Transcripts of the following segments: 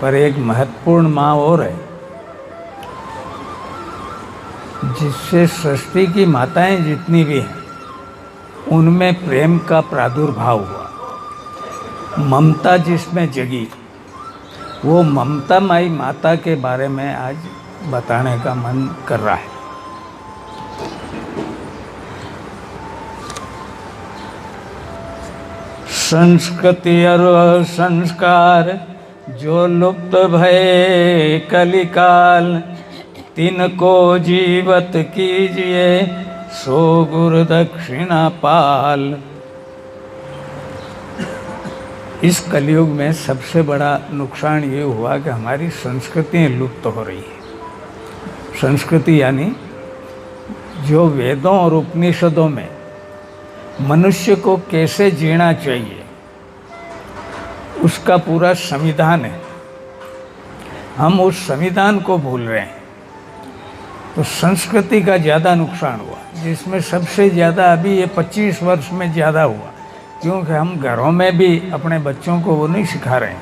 पर एक महत्वपूर्ण माँ और है जिससे सृष्टि की माताएं जितनी भी हैं उनमें प्रेम का प्रादुर्भाव हुआ, ममता जिसमें जगी। वो ममतामयी माता के बारे में आज बताने का मन कर रहा है। संस्कृति और संस्कार जो लुप्त भये कलिकाल, तिनको जीवत कीजिए सो गुरु दक्षिणा पाल। इस कलयुग में सबसे बड़ा नुकसान ये हुआ कि हमारी संस्कृतियाँ लुप्त हो रही है। संस्कृति यानी जो वेदों और उपनिषदों में मनुष्य को कैसे जीना चाहिए उसका पूरा संविधान है, हम उस संविधान को भूल रहे हैं। तो संस्कृति का ज़्यादा नुकसान हुआ, जिसमें सबसे ज़्यादा अभी ये 25 वर्ष में ज़्यादा हुआ, क्योंकि हम घरों में भी अपने बच्चों को वो नहीं सिखा रहे हैं।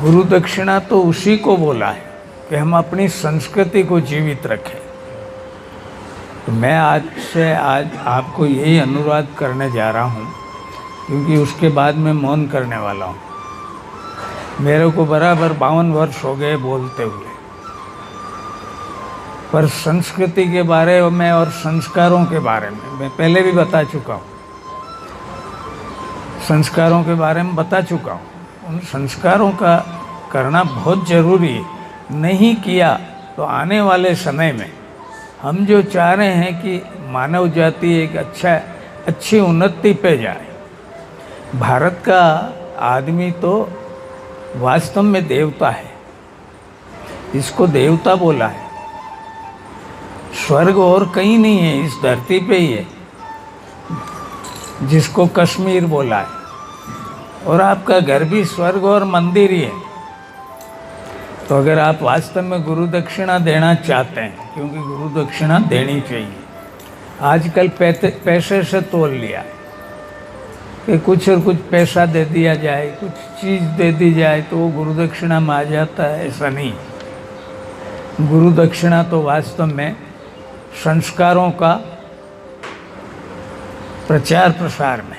गुरु दक्षिणा तो उसी को बोला है कि हम अपनी संस्कृति को जीवित रखें। तो मैं आज आपको यही अनुरोध करने जा रहा हूँ, क्योंकि उसके बाद मैं मौन करने वाला हूँ। मेरे को बराबर 52 वर्ष हो गए बोलते हुए, पर संस्कृति के बारे में और संस्कारों के बारे में मैं पहले भी बता चुका हूँ। संस्कारों के बारे में बता चुका हूँ। उन संस्कारों का करना बहुत ज़रूरी है। नहीं किया तो आने वाले समय में हम जो चाह रहे हैं कि मानव जाति एक अच्छी उन्नति पे जाए। भारत का आदमी तो वास्तव में देवता है, इसको देवता बोला है। स्वर्ग और कहीं नहीं है, इस धरती पे ही है, जिसको कश्मीर बोला है। और आपका घर भी स्वर्ग और मंदिर ही है। तो अगर आप वास्तव में गुरु दक्षिणा देना चाहते हैं, क्योंकि गुरु दक्षिणा देनी चाहिए, आजकल पैसे से तोल लिया है कि कुछ और कुछ पैसा दे दिया जाए, कुछ चीज़ दे दी जाए तो वो गुरु दक्षिणा में आ जाता है। ऐसा नहीं। गुरु दक्षिणा तो वास्तव में संस्कारों का प्रचार प्रसार में।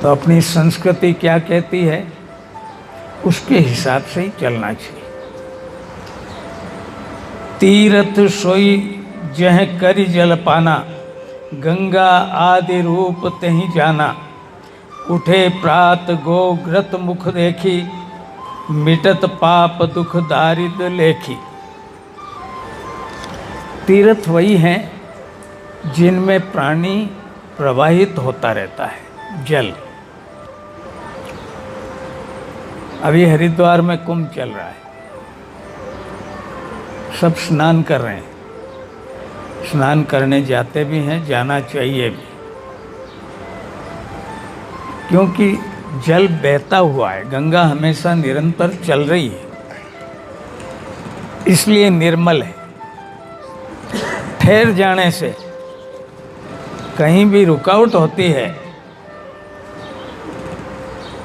तो अपनी संस्कृति क्या कहती है उसके हिसाब से ही चलना चाहिए। तीरथ सोई जह करि जल पाना, गंगा आदि रूप तहि जाना। उठे प्रात गो घृत मुख देखी, मिटत पाप दुख दारिद लेखी। तीर्थ वही हैं जिनमें प्राणी प्रवाहित होता रहता है, जल। अभी हरिद्वार में कुंभ चल रहा है, सब स्नान कर रहे हैं। स्नान करने जाते भी हैं, जाना चाहिए भी, क्योंकि जल बहता हुआ है। गंगा हमेशा निरंतर चल रही है, इसलिए निर्मल है। ठहर जाने से कहीं भी रुकावट होती है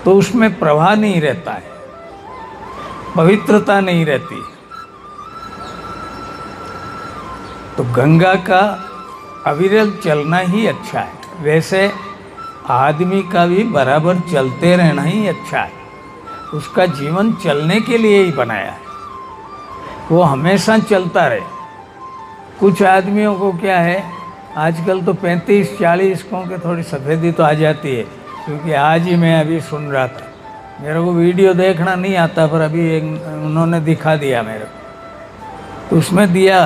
तो उसमें प्रवाह नहीं रहता है, पवित्रता नहीं रहती। तो गंगा का अविरल चलना ही अच्छा है। वैसे आदमी का भी बराबर चलते रहना ही अच्छा है। उसका जीवन चलने के लिए ही बनाया है, वो हमेशा चलता रहे। कुछ आदमियों को क्या है, आजकल तो 35-40 को के थोड़ी सफ़ेदी तो आ जाती है। क्योंकि आज ही मैं अभी सुन रहा था, मेरे को वीडियो देखना नहीं आता, पर अभी उन्होंने दिखा दिया मेरे को। तो उसमें दिया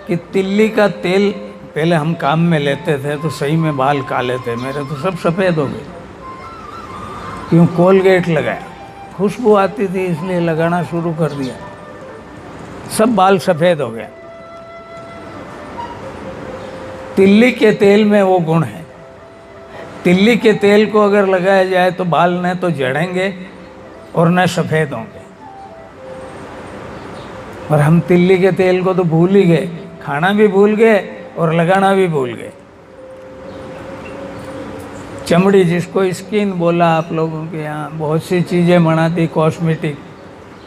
कि तिल्ली का तेल पहले हम काम में लेते थे तो सही में बाल काले थे, मेरे तो सब सफ़ेद हो गए। क्यों? कोलगेट लगाया, खुशबू आती थी इसलिए लगाना शुरू कर दिया, सब बाल सफ़ेद हो गया। तिल्ली के तेल में वो गुण है। तिल्ली के तेल को अगर लगाया जाए तो बाल न तो झड़ेंगे और न सफ़ेद होंगे। और हम तिल्ली के तेल को तो भूल ही गए, खाना भी भूल गए और लगाना भी भूल गए। चमड़ी, जिसको स्किन बोला आप लोगों के यहाँ, बहुत सी चीज़ें बनाती कॉस्मेटिक,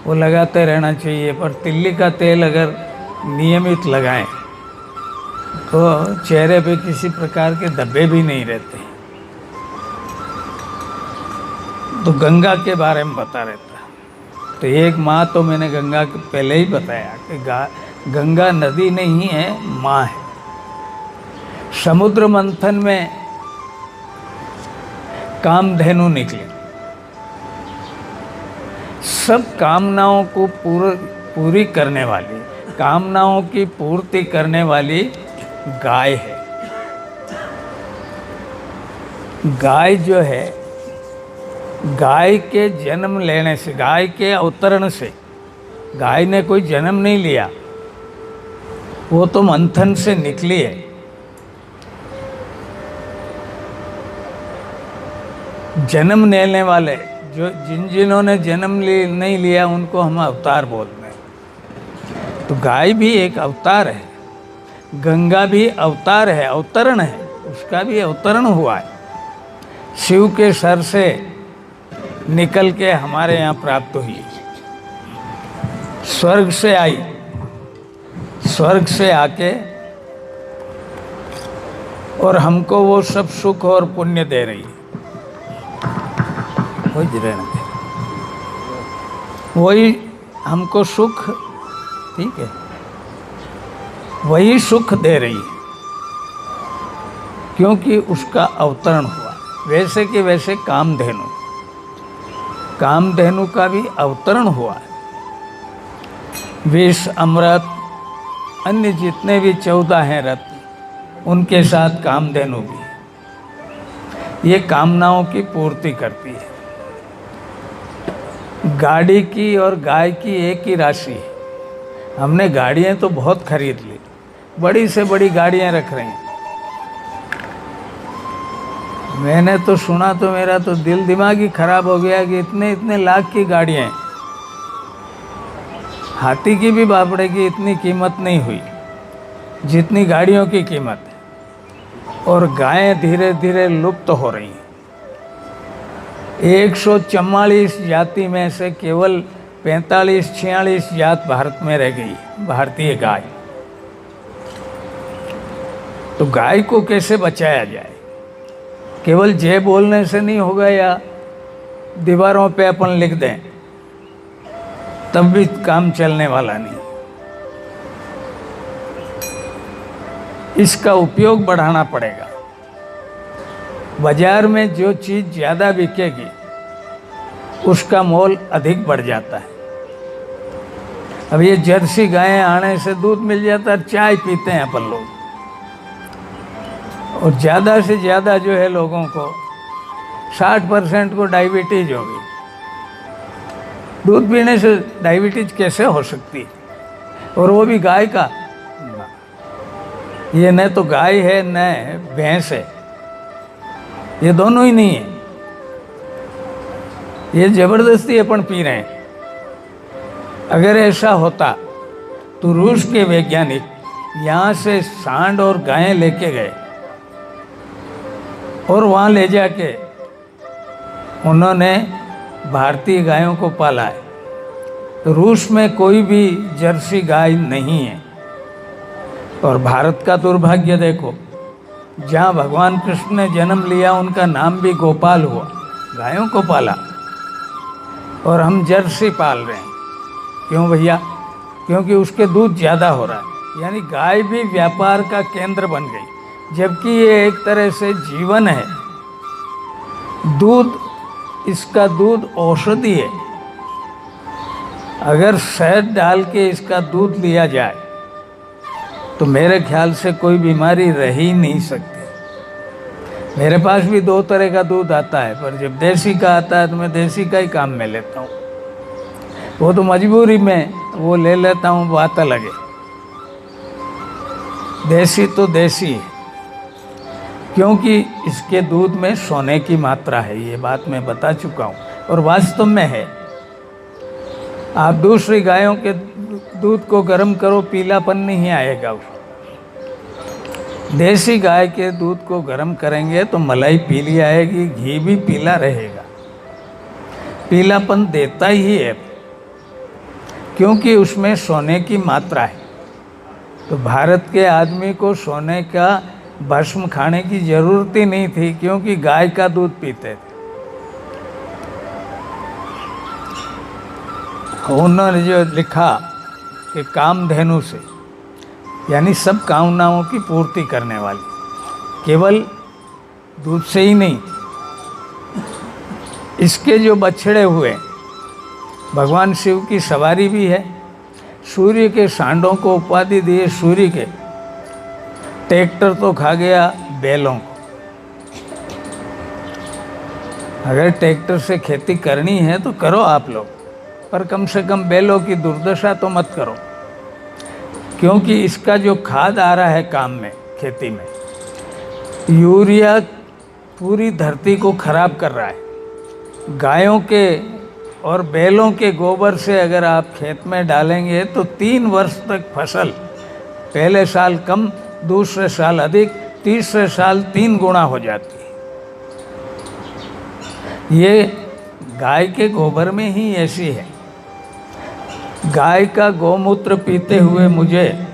वो लगाते रहना चाहिए, पर तिल्ली का तेल अगर नियमित लगाएं तो चेहरे पे किसी प्रकार के धब्बे भी नहीं रहते। तो गंगा के बारे में बता रहता। तो एक माँ, तो मैंने गंगा के पहले ही बताया कि गंगा नदी नहीं है, माँ है। समुद्र मंथन में कामधेनु निकली, सब कामनाओं को पूरी करने वाली, कामनाओं की पूर्ति करने वाली गाय है। गाय जो है, गाय के जन्म लेने से, गाय के अवतरण से, गाय ने कोई जन्म नहीं लिया, वो तो मंथन से निकली है। जन्म लेने वाले जो जिन्होंने जन्म नहीं लिया उनको हम अवतार बोलते हैं। तो गाय भी एक अवतार है, गंगा भी अवतार है, अवतरण है, उसका भी अवतरण हुआ है। शिव के सर से निकल के हमारे यहाँ प्राप्त हुई, स्वर्ग से आई, स्वर्ग से आके और हमको वो सब सुख और पुण्य दे रही है। वही हमको सुख, ठीक है, वही सुख दे रही है, क्योंकि उसका अवतरण हुआ। वैसे कि वैसे कामधेनु, कामधेनु का भी अवतरण हुआ है। विष, अमृत, अन्य जितने भी 14 हैं रत्न, उनके साथ कामधेनु भी, ये कामनाओं की पूर्ति करती है। गाड़ी की और गाय की एक ही राशि है। हमने गाड़ियाँ तो बहुत खरीद ली, बड़ी से बड़ी गाड़ियाँ रख रही हैं। मैंने तो सुना तो मेरा तो दिल दिमाग ही खराब हो गया कि इतने इतने लाख की गाड़ियाँ हैं। हाथी की भी बापड़े की इतनी कीमत नहीं हुई जितनी गाड़ियों की कीमत है। और गायें धीरे धीरे लुप्त हो रही हैं। 144 जाति में से केवल 45-46 जात भारत में रह गई, भारतीय गाय। तो गाय को कैसे बचाया जाए? केवल जय बोलने से नहीं होगा या दीवारों पे अपन लिख दें तब भी काम चलने वाला नहीं। इसका उपयोग बढ़ाना पड़ेगा। बाजार में जो चीज़ ज़्यादा बिकेगी उसका मोल अधिक बढ़ जाता है। अब ये जर्सी गायें आने से दूध मिल जाता है, चाय पीते हैं अपन लोग, और ज़्यादा से ज़्यादा जो है लोगों को 60% को डायबिटीज होगी। दूध पीने से डायबिटीज कैसे हो सकती है? और वो भी गाय का। ये न तो गाय है न भैंस है, ये दोनों ही नहीं है। ये जबरदस्ती अपन पी रहे हैं। अगर ऐसा होता तो रूस के वैज्ञानिक यहाँ से सांड और गायें लेके गए और वहाँ ले जाके उन्होंने भारतीय गायों को पाला है। तो रूस में कोई भी जर्सी गाय नहीं है। और भारत का दुर्भाग्य देखो, जहाँ भगवान कृष्ण ने जन्म लिया उनका नाम भी गोपाल हुआ, गायों को पाला, और हम जर्सी पाल रहे हैं। क्यों भैया? क्योंकि उसके दूध ज़्यादा हो रहा है। यानी गाय भी व्यापार का केंद्र बन गई, जबकि ये एक तरह से जीवन है। दूध, इसका दूध औषधि है। अगर शहद डाल के इसका दूध लिया जाए तो मेरे ख्याल से कोई बीमारी रह ही नहीं सकती। मेरे पास भी 2 तरह का दूध आता है, पर जब देसी का आता है तो मैं देसी का ही काम में लेता हूँ। वो तो मजबूरी में वो ले लेता हूँ, बात अलग है। देसी तो देसी है, क्योंकि इसके दूध में सोने की मात्रा है। ये बात मैं बता चुका हूँ और वास्तव में है। आप दूसरी गायों के दूध को गर्म करो, पीलापन नहीं आएगा। देसी गाय के दूध को गर्म करेंगे तो मलाई पीली आएगी, घी भी पीला रहेगा। पीलापन देता ही है क्योंकि उसमें सोने की मात्रा है। तो भारत के आदमी को सोने का भस्म खाने की जरूरत ही नहीं थी क्योंकि गाय का दूध पीते थे। उन्होंने जो लिखा कि कामधेनु से, यानी सब कामनाओं की पूर्ति करने वाली, केवल दूध से ही नहीं, इसके जो बछड़े हुए भगवान शिव की सवारी भी है। सूर्य के सांडों को उपाधि दिए सूर्य के। ट्रैक्टर तो खा गया बैलों को। अगर ट्रैक्टर से खेती करनी है तो करो आप लोग, पर कम से कम बैलों की दुर्दशा तो मत करो, क्योंकि इसका जो खाद आ रहा है काम में, खेती में, यूरिया पूरी धरती को खराब कर रहा है। गायों के और बैलों के गोबर से अगर आप खेत में डालेंगे तो 3 वर्ष तक फसल, पहले साल कम, दूसरे साल अधिक, तीसरे साल 3 गुना हो जाती है। ये गाय के गोबर में ही ऐसी है। गाय का गौमूत्र पीते हुए मुझे,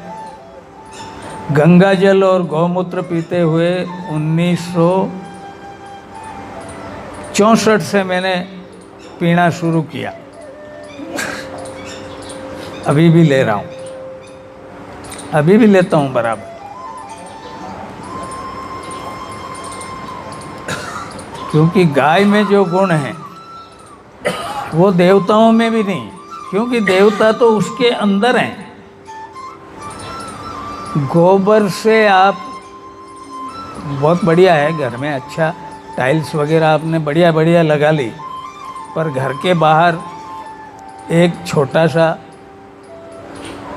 गंगा जल और गौमूत्र पीते हुए 1964 से मैंने पीना शुरू किया। अभी भी ले रहा हूँ, अभी भी लेता हूँ बराबर। क्योंकि गाय में जो गुण हैं वो देवताओं में भी नहीं, क्योंकि देवता तो उसके अंदर हैं। गोबर से आप, बहुत बढ़िया है, घर में अच्छा टाइल्स वगैरह आपने बढ़िया बढ़िया लगा ली, पर घर के बाहर एक छोटा सा,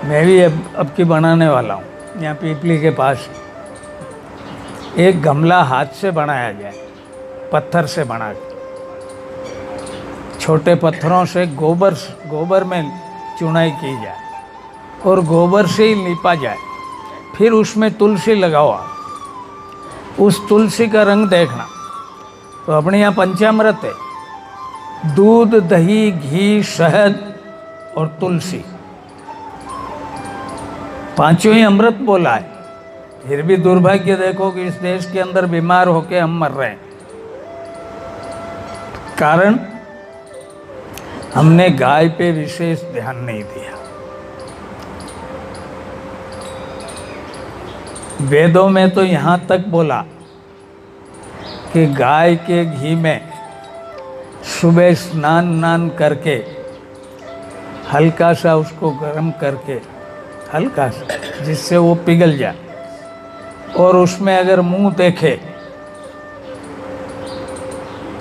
मैं भी अब की बनाने वाला हूँ, यहाँ पीपली के पास एक गमला हाथ से बनाया जाए, पत्थर से बना के, छोटे पत्थरों से गोबर में चुनाई की जाए और गोबर से ही लीपा जाए। फिर उसमें तुलसी लगाओ आप, उस तुलसी का रंग देखना। तो अपने यहाँ पंचामृत है, दूध, दही, घी, शहद और तुलसी, 5 ही अमृत बोला है। फिर भी दुर्भाग्य देखो कि इस देश के अंदर बीमार होके हम मर रहे हैं। कारण हमने गाय पे विशेष ध्यान नहीं दिया। वेदों में तो यहाँ तक बोला कि गाय के घी में सुबह स्नान करके हल्का सा उसको गर्म करके, हल्का सा, जिससे वो पिघल जाए, और उसमें अगर मुंह देखे,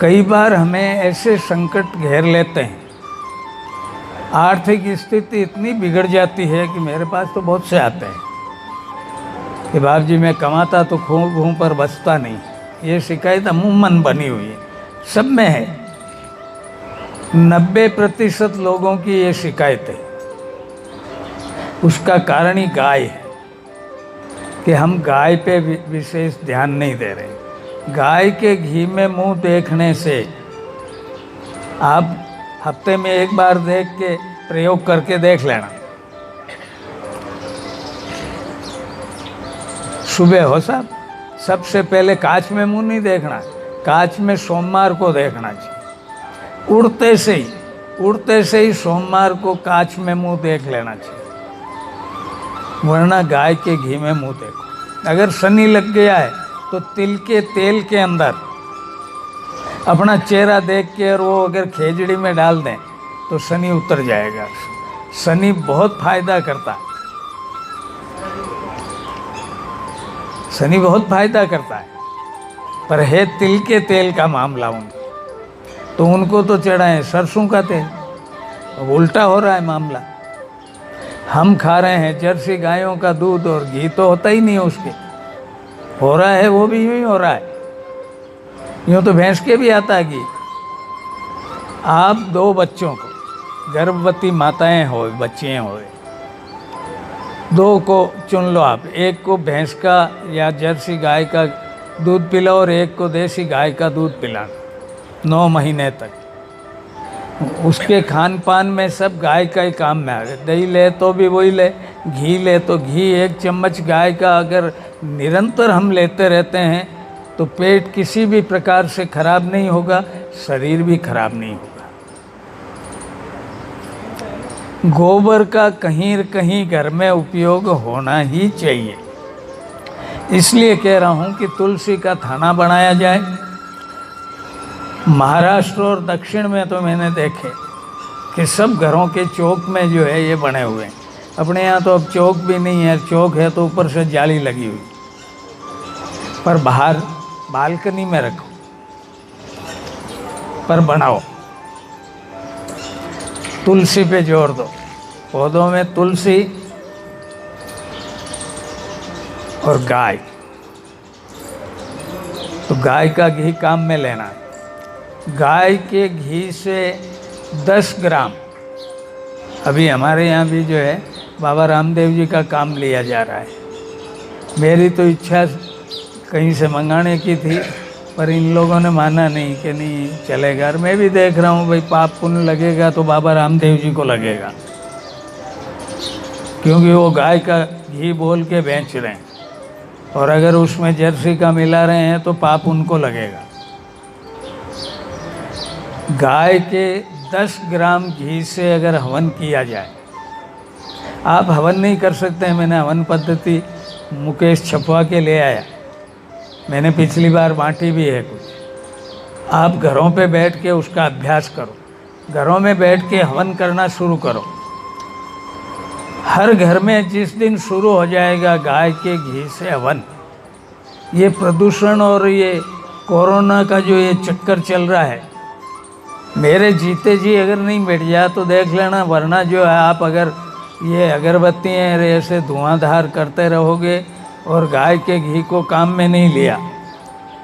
कई बार हमें ऐसे संकट घेर लेते हैं, आर्थिक स्थिति इतनी बिगड़ जाती है कि मेरे पास तो बहुत से आते हैं कि बाप जी मैं कमाता तो खूब पर बचता नहीं। ये शिकायत अमूमन बनी हुई है, सब में है। 90% लोगों की ये शिकायत है। उसका कारण ही गाय है कि हम गाय पे विशेष ध्यान नहीं दे रहे। गाय के घी में मुंह देखने से, आप हफ्ते में एक बार देख के प्रयोग करके देख लेना। सुबह हो साहब, सबसे पहले कांच में मुंह नहीं देखना, कांच में सोमवार को देखना चाहिए। उड़ते से ही सोमवार को कांच में मुंह देख लेना चाहिए, वरना गाय के घी में मुंह देखो। अगर शनि लग गया है तो तिल के तेल के अंदर अपना चेहरा देख के और वो अगर खेजड़ी में डाल दें तो शनि उतर जाएगा। शनि बहुत फायदा करता है, शनि बहुत फायदा करता है, पर है तिल के तेल का मामला उनको, तो उनको तो चढ़ाएं सरसों का तेल। अब उल्टा हो रहा है मामला, हम खा रहे हैं जर्सी गायों का दूध और घी तो होता ही नहीं है उसके, हो रहा है वो भी यूँ ही हो रहा है। यूँ तो भैंस के भी आता है घी। आप 2 बच्चों को, गर्भवती माताएं हो, बच्चियाँ हो, दो को चुन लो आप, एक को भैंस का या जर्सी गाय का दूध पिलाओ और एक को देसी गाय का दूध पिलाना 9 महीने तक। उसके खान पान में सब गाय का ही काम में आ गया। दही ले तो भी वही ले, घी ले तो घी 1 चम्मच गाय का अगर निरंतर हम लेते रहते हैं तो पेट किसी भी प्रकार से खराब नहीं होगा, शरीर भी खराब नहीं होगा। गोबर का कहीं कहीं घर में उपयोग होना ही चाहिए। इसलिए कह रहा हूँ कि तुलसी का थाना बनाया जाए। महाराष्ट्र और दक्षिण में तो मैंने देखे कि सब घरों के चौक में जो है ये बने हुए हैं। अपने यहाँ तो अब चौक भी नहीं है, चौक है तो ऊपर से जाली लगी हुई, पर बाहर बालकनी में रखो, पर बनाओ। तुलसी पे जोर दो, पौधों में तुलसी और गाय। तो गाय का घी काम में लेना है। गाय के घी से 10 ग्राम, अभी हमारे यहाँ भी जो है बाबा रामदेव जी का काम लिया जा रहा है। मेरी तो इच्छा कहीं से मंगाने की थी, पर इन लोगों ने माना नहीं कि नहीं चलेगा। और मैं भी देख रहा हूँ भाई, पाप पुण्य लगेगा तो बाबा रामदेव जी को लगेगा, क्योंकि वो गाय का घी बोल के बेच रहे हैं, और अगर उसमें जर्सी का मिला रहे हैं तो पाप उनको लगेगा। गाय के 10 ग्राम घी से अगर हवन किया जाए, आप हवन नहीं कर सकते हैं, मैंने हवन पद्धति मुकेश छपवा के ले आया, मैंने पिछली बार बांटी भी है कुछ। आप घरों पे बैठ के उसका अभ्यास करो, घरों में बैठ के हवन करना शुरू करो। हर घर में जिस दिन शुरू हो जाएगा गाय के घी से हवन, ये प्रदूषण और ये कोरोना का जो ये चक्कर चल रहा है, मेरे जीते जी अगर नहीं मिट जाए तो देख लेना। वरना जो है आप अगर ये अगरबत्तियाँ ऐसे धुआंधार करते रहोगे और गाय के घी को काम में नहीं लिया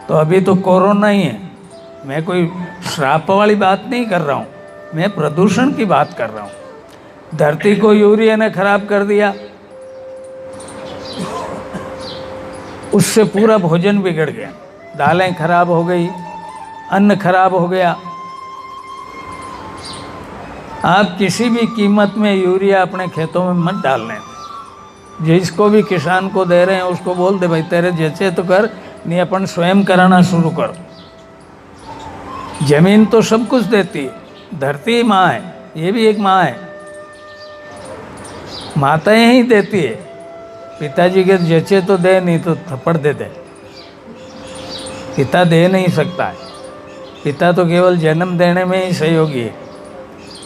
तो अभी तो कोरोना ही है। मैं कोई श्राप वाली बात नहीं कर रहा हूँ, मैं प्रदूषण की बात कर रहा हूँ। धरती को यूरिया ने खराब कर दिया, उससे पूरा भोजन बिगड़ गया, दालें खराब हो गई, अन्न खराब हो गया। आप किसी भी कीमत में यूरिया अपने खेतों में मत डालने। जिसको भी किसान को दे रहे हैं उसको बोल दे भाई तेरे जैसे तो कर, नहीं अपन स्वयं कराना शुरू करो। जमीन तो सब कुछ देती है, धरती माँ है, ये भी एक माँ है, माताएं ही देती है। पिताजी के जैसे तो दे, नहीं तो थप्पड़ दे दे। पिता दे नहीं सकता है, पिता तो केवल जन्म देने में ही सहयोगी है,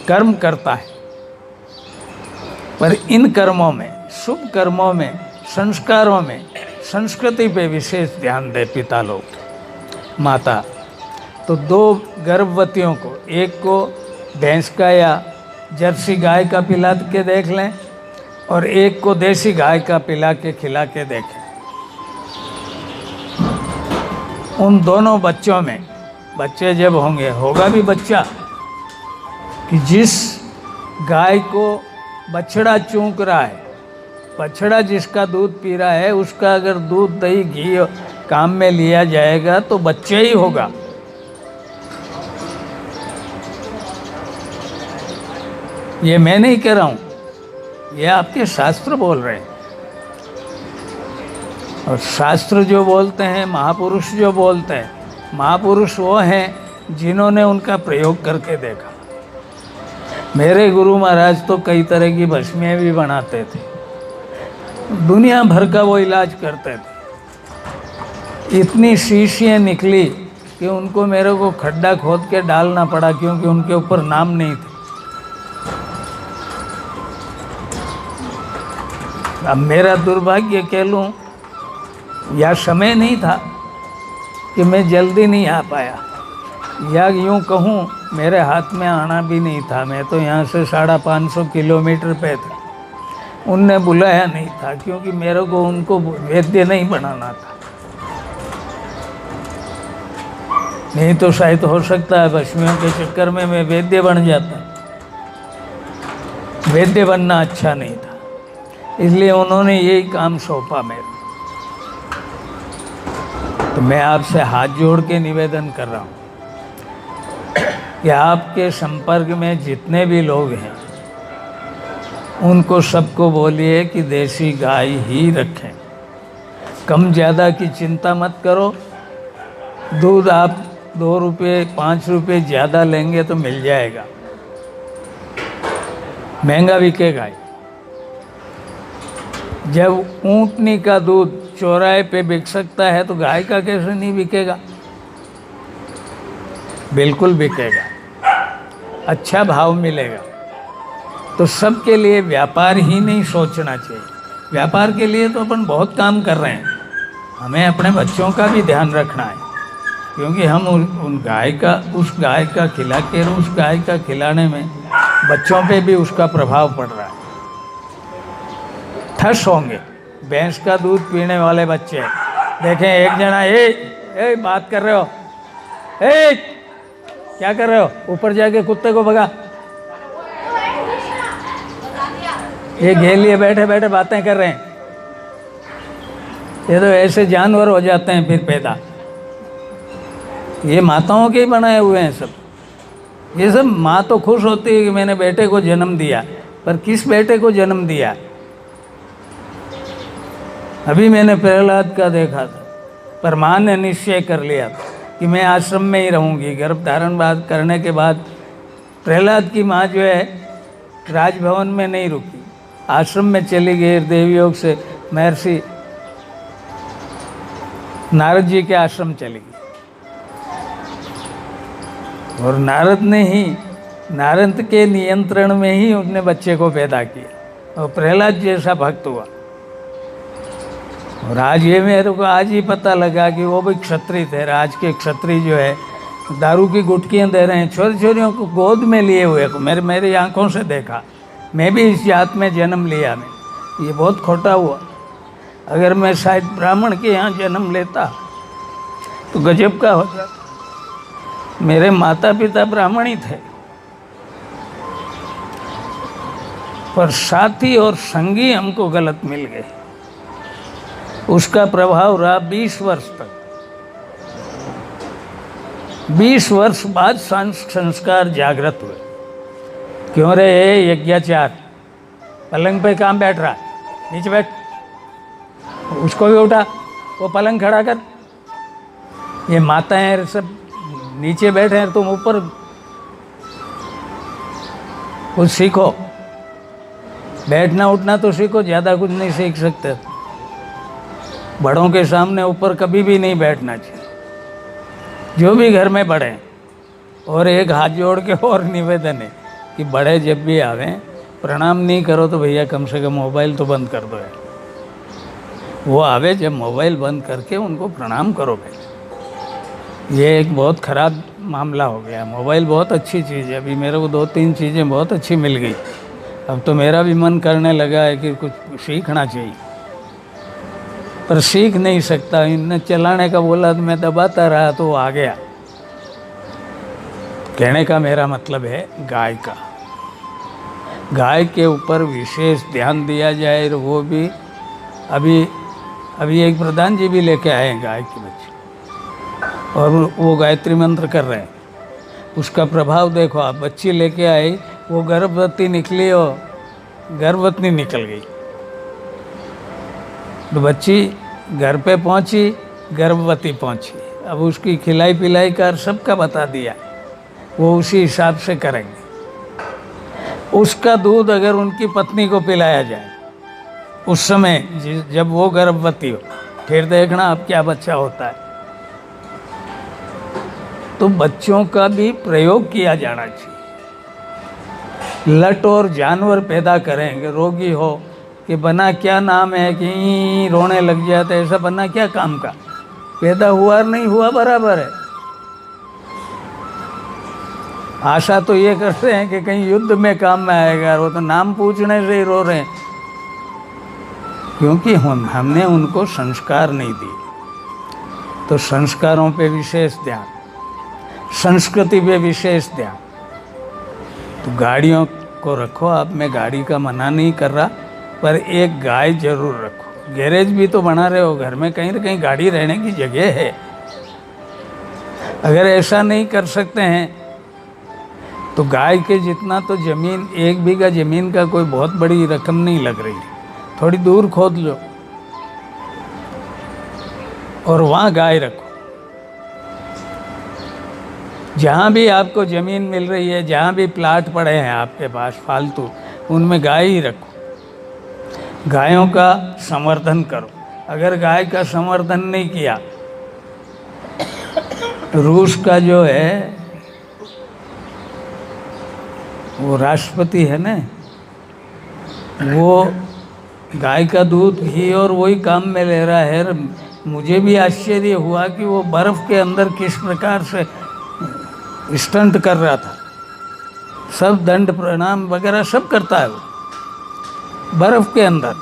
कर्म करता है। पर इन कर्मों में, शुभ कर्मों में, संस्कारों में, संस्कृति पे विशेष ध्यान दे पिता लोग, माता। तो 2 गर्भवतियों को, एक को भैंस का या जर्सी गाय का पिला के देख लें और एक को देसी गाय का पिला के खिला के देखें। उन दोनों बच्चों में, बच्चे जब होंगे, होगा भी बच्चा, कि जिस गाय को बछड़ा चूंक रहा है, बछड़ा जिसका दूध पी रहा है, उसका अगर दूध दही घी काम में लिया जाएगा तो बच्चे ही होगा। ये मैं नहीं कह रहा हूँ, ये आपके शास्त्र बोल रहे हैं। और शास्त्र जो बोलते हैं, महापुरुष जो बोलते हैं, महापुरुष वो हैं जिन्होंने उनका प्रयोग करके देखा। मेरे गुरु महाराज तो कई तरह की भस्मियाँ भी बनाते थे, दुनिया भर का वो इलाज करते थे। इतनी शीशियाँ निकली कि उनको मेरे को खड्डा खोद के डालना पड़ा, क्योंकि उनके ऊपर नाम नहीं थे। अब मेरा दुर्भाग्य कह लूँ या समय नहीं था कि मैं जल्दी नहीं आ पाया, या यूँ कहूँ मेरे हाथ में आना भी नहीं था। मैं तो यहाँ से 550 किलोमीटर पे था, उनने बुलाया नहीं था, क्योंकि मेरे को उनको वैद्य नहीं बनाना था। नहीं तो शायद हो सकता है भस्मियों के चक्कर में मैं वैद्य बन जाता। वैद्य बनना अच्छा नहीं था। इसलिए उन्होंने यही काम सौंपा मेरे। तो मैं आपसे हाथ जोड़ के निवेदन कर रहा हूँ कि आपके संपर्क में जितने भी लोग हैं उनको सबको बोलिए कि देसी गाय ही रखें, कम ज़्यादा की चिंता मत करो। दूध आप 2 रुपये 5 रुपये ज़्यादा लेंगे तो मिल जाएगा, महंगा बिकेगा। जब ऊँटनी का दूध चौराहे पे बिक सकता है तो गाय का कैसे नहीं बिकेगा? बिल्कुल बिकेगा, अच्छा भाव मिलेगा। तो सबके लिए व्यापार ही नहीं सोचना चाहिए। व्यापार के लिए तो अपन बहुत काम कर रहे हैं, हमें अपने बच्चों का भी ध्यान रखना है, क्योंकि हम उस गाय का खिला के उस गाय का खिलाने में बच्चों पे भी उसका प्रभाव पड़ रहा है। ठस होंगे, भैंस का दूध पीने वाले बच्चे देखें, एक जना ए बात कर रहे हो, क्या कर रहे हो, ऊपर जाके कुत्ते को भगा। ये घेर लिए बैठे बैठे बातें कर रहे हैं। ये तो ऐसे जानवर हो जाते हैं फिर पैदा। ये माताओं के ही बनाए हुए हैं सब। ये सब माँ तो खुश होती है कि मैंने बेटे को जन्म दिया, पर किस बेटे को जन्म दिया? अभी मैंने प्रहलाद का देखा था, पर माँ ने निश्चय कर लिया कि मैं आश्रम में ही रहूँगी। गर्भ धारण बात करने के बाद प्रहलाद की माँ जो है राजभवन में नहीं रुकी, आश्रम में चली गई। देवयोग से महर्षि नारद जी के आश्रम चली गई, और नारद के नियंत्रण में ही उसने बच्चे को पैदा किया, और प्रहलाद जैसा भक्त हुआ। और आज ये मेरे को आज ही पता लगा कि वो भी क्षत्रिय थे। आज के क्षत्रिय जो है दारू की गुटकियाँ दे रहे हैं, छोटी छोटियों को गोद में लिए हुए को मेरी आंखों से देखा। मैं भी इस जात में जन्म लिया, मैं ये बहुत खोटा हुआ। अगर मैं शायद ब्राह्मण के यहाँ जन्म लेता तो गजब का हो जाता। मेरे माता पिता ब्राह्मण ही थे, पर साथी और संगी हमको गलत मिल गए। उसका प्रभाव रहा 20 वर्ष तक। 20 वर्ष बाद संस्कार जागृत हुए। क्यों रे यज्ञाचार, पलंग पे काम बैठ रहा, नीचे बैठ, उसको भी उठा, वो पलंग खड़ा कर। ये माताएं सब नीचे बैठे हैं, तुम ऊपर कुछ सीखो, बैठना उठना तो सीखो, ज़्यादा कुछ नहीं सीख सकते। बड़ों के सामने ऊपर कभी भी नहीं बैठना चाहिए, जो भी घर में बड़े। और एक हाथ जोड़ के और निवेदन है कि बड़े जब भी आवें प्रणाम नहीं करो तो भैया कम से कम मोबाइल तो बंद कर दो यार। वो आवे जब मोबाइल बंद करके उनको प्रणाम करो भाई। ये एक बहुत ख़राब मामला हो गया। मोबाइल बहुत अच्छी चीज़ है, अभी मेरे को 2-3 चीज़ें बहुत अच्छी मिल गई। अब तो मेरा भी मन करने लगा है कि कुछ सीखना चाहिए, पर सीख नहीं सकता। इनने चलाने का बोला तो मैं दबाता रहा तो वो आ गया। कहने का मेरा मतलब है गाय का, गाय के ऊपर विशेष ध्यान दिया जाए। वो भी अभी एक प्रधान जी भी लेके आए हैं गाय के बच्चे, और वो गायत्री मंत्र कर रहे हैं। उसका प्रभाव देखो आप, बच्ची लेके आई, वो गर्भवती निकली और गर्भवती निकल गई। तो बच्ची घर पे पहुंची, गर्भवती पहुंची। अब उसकी खिलाई पिलाई कर सबका बता दिया, वो उसी हिसाब से करेंगे। उसका दूध अगर उनकी पत्नी को पिलाया जाए उस समय जब वो गर्भवती हो, फिर देखना अब क्या बच्चा होता है। तो बच्चों का भी प्रयोग किया जाना चाहिए। लट और जानवर पैदा करेंगे, रोगी हो कि बना क्या नाम है कि रोने लग जाते, ऐसा बना क्या काम का? पैदा हुआ और नहीं हुआ बराबर है। आशा तो ये करते हैं कि कहीं युद्ध में काम में आएगा, वो तो नाम पूछने से ही रो रहे हैं, क्योंकि हमने उनको संस्कार नहीं दिए। तो संस्कारों पे विशेष ध्यान, संस्कृति पे विशेष ध्यान। तो गाड़ियों को रखो आप, मैं गाड़ी का मना नहीं कर रहा, पर एक गाय जरूर रखो। गैरेज भी तो बना रहे हो, घर में कहीं ना कहीं गाड़ी रहने की जगह है। अगर ऐसा नहीं कर सकते हैं तो गाय के जितना तो ज़मीन, 1 बीघा ज़मीन का कोई बहुत बड़ी रकम नहीं लग रही, थोड़ी दूर खोद लो और वहाँ गाय रखो। जहाँ भी आपको ज़मीन मिल रही है, जहाँ भी प्लाट पड़े हैं आपके पास फालतू, उनमें गाय ही रखो। गायों का संवर्धन करो। अगर गाय का संवर्धन नहीं किया, रूस का जो है वो राष्ट्रपति है ना, वो गाय का दूध, घी और वही काम में ले रहा है। मुझे भी आश्चर्य हुआ कि वो बर्फ़ के अंदर किस प्रकार से स्टंट कर रहा था। सब दंड प्रणाम वगैरह सब करता है वो बर्फ़ के अंदर।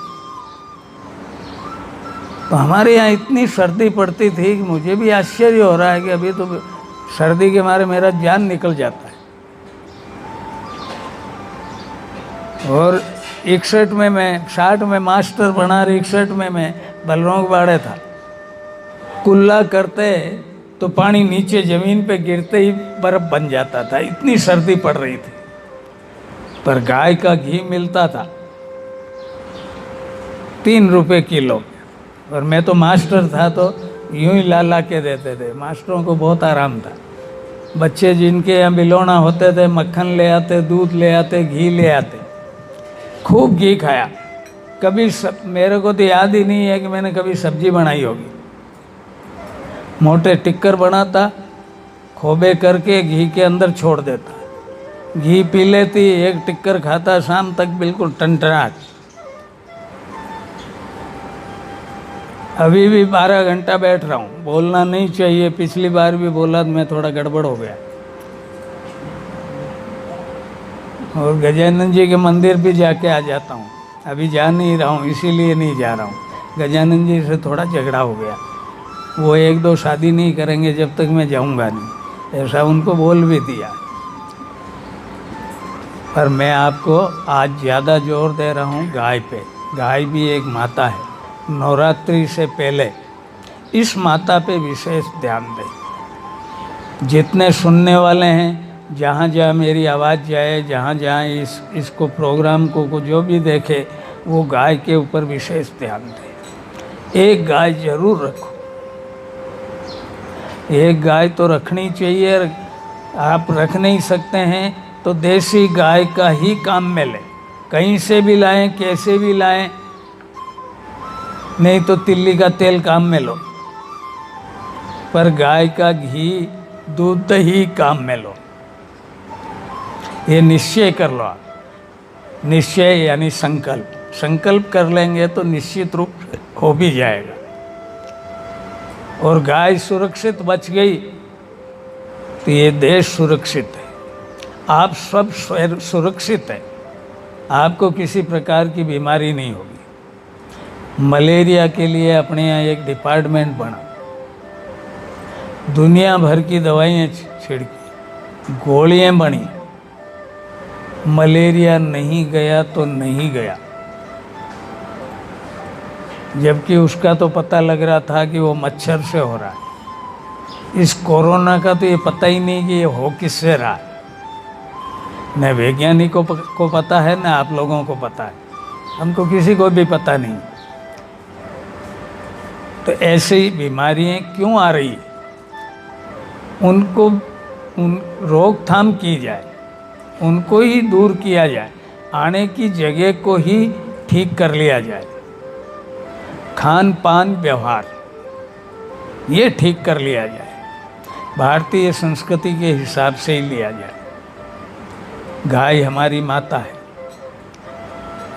तो हमारे यहाँ इतनी सर्दी पड़ती थी कि मुझे भी आश्चर्य हो रहा है कि अभी तो सर्दी के मारे मेरा जान निकल जाता है। और 61 में मैं 60 में मास्टर बना, 61 में मैं बलरोंग बाड़े था। कुल्ला करते तो पानी नीचे ज़मीन पे गिरते ही बर्फ़ बन जाता था, इतनी सर्दी पड़ रही थी। पर गाय का घी मिलता था 3 रुपए किलो। और मैं तो मास्टर था तो यूं ही ला के देते थे। मास्टरों को बहुत आराम था। बच्चे जिनके यहाँ बिलोना होते थे, मक्खन ले आते, दूध ले आते, घी ले आते, खूब घी खाया। कभी मेरे को तो याद ही नहीं है कि मैंने कभी सब्जी बनाई होगी। मोटे टिक्कर बनाता, खोबे करके घी के अंदर छोड़ देता, घी पी लेती, 1 टिक्कर खाता, शाम तक बिल्कुल टनटनाट। अभी भी 12 घंटा बैठ रहा हूँ। बोलना नहीं चाहिए, पिछली बार भी बोला तो मैं थोड़ा गड़बड़ हो गया। और गजानन जी के मंदिर भी जाके आ जाता हूँ। अभी जा नहीं रहा हूँ, इसीलिए नहीं जा रहा हूँ। गजानन जी से थोड़ा झगड़ा हो गया। वो 1-2 शादी नहीं करेंगे जब तक मैं जाऊँगा नहीं, ऐसा उनको बोल भी दिया। पर मैं आपको आज ज़्यादा जोर दे रहा हूँ गाय पे। गाय भी एक माता है। नवरात्रि से पहले इस माता पे विशेष ध्यान दें। जितने सुनने वाले हैं, जहाँ जहाँ मेरी आवाज़ जाए, जहाँ जहाँ इसको प्रोग्राम को जो भी देखे, वो गाय के ऊपर विशेष ध्यान दें। एक गाय जरूर रखो। एक गाय तो रखनी चाहिए। आप रख नहीं सकते हैं तो देसी गाय का ही काम में लें। कहीं से भी लाएं, कैसे भी लाएं, नहीं तो तिल्ली का तेल काम में लो, पर गाय का घी, दूध, दही काम में लो। ये निश्चय कर लो आप। निश्चय यानी संकल्प कर लेंगे तो निश्चित रूप से हो भी जाएगा। और गाय सुरक्षित बच गई तो ये देश सुरक्षित है। आप सब सुरक्षित हैं। आपको किसी प्रकार की बीमारी नहीं होगी। मलेरिया के लिए अपने यहाँ एक डिपार्टमेंट बना, दुनिया भर की दवाइयाँ छिड़की, गोलियाँ बनी। मलेरिया नहीं गया तो नहीं गया, जबकि उसका तो पता लग रहा था कि वो मच्छर से हो रहा है। इस कोरोना का तो ये पता ही नहीं कि ये हो किससे रहा है। न वैज्ञानिकों को पता है, न आप लोगों को पता है, हमको किसी को भी पता नहीं। तो ऐसी बीमारियां क्यों आ रही, उनको रोकथाम की जाए, उनको ही दूर किया जाए, आने की जगह को ही ठीक कर लिया जाए। खान पान व्यवहार ये ठीक कर लिया जाए, भारतीय संस्कृति के हिसाब से ही लिया जाए। गाय हमारी माता है।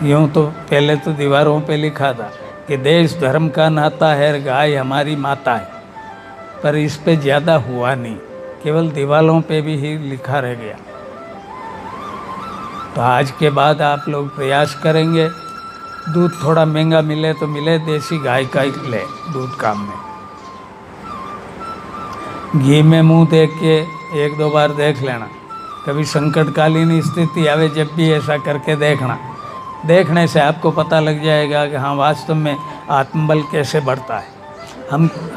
यूँ तो पहले तो दीवारों पे लिखा था कि देश धर्म का नाता है, गाय हमारी माता है, पर इस पे ज़्यादा हुआ नहीं, केवल दीवारों पे भी ही लिखा रह गया। तो आज के बाद आप लोग प्रयास करेंगे, दूध थोड़ा महंगा मिले तो मिले, देसी गाय का ही ले दूध काम में। घी में मुंह देख के 1-2 बार देख लेना। कभी संकटकालीन स्थिति आवे जब भी ऐसा करके देखना। देखने से आपको पता लग जाएगा कि हाँ वास्तव में आत्मबल कैसे बढ़ता है।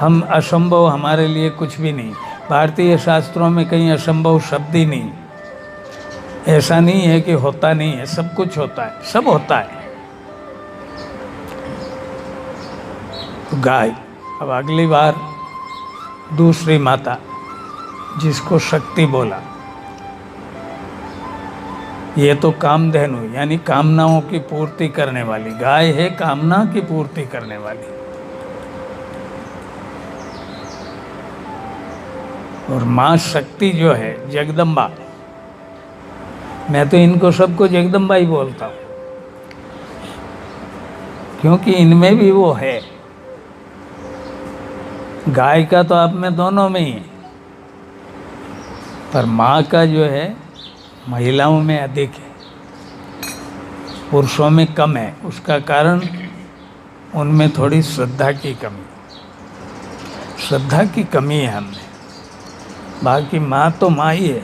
हम असंभव हमारे लिए कुछ भी नहीं। भारतीय शास्त्रों में कहीं असंभव शब्द ही नहीं। ऐसा नहीं है कि होता नहीं है, सब कुछ होता है, सब होता है। तो गाय, अब अगली बार दूसरी माता जिसको शक्ति बोला, ये तो कामधेनु यानी कामनाओं की पूर्ति करने वाली गाय है, कामना की पूर्ति करने वाली। और माँ शक्ति जो है जगदम्बा, मैं तो इनको सबको जगदम्बा ही बोलता हूँ, क्योंकि इनमें भी वो है। गाय का तो आप में दोनों में ही है, पर माँ का जो है महिलाओं में अधिक है, पुरुषों में कम है। उसका कारण उनमें थोड़ी श्रद्धा की कमी है हमें। बाकी माँ तो माँ ही है।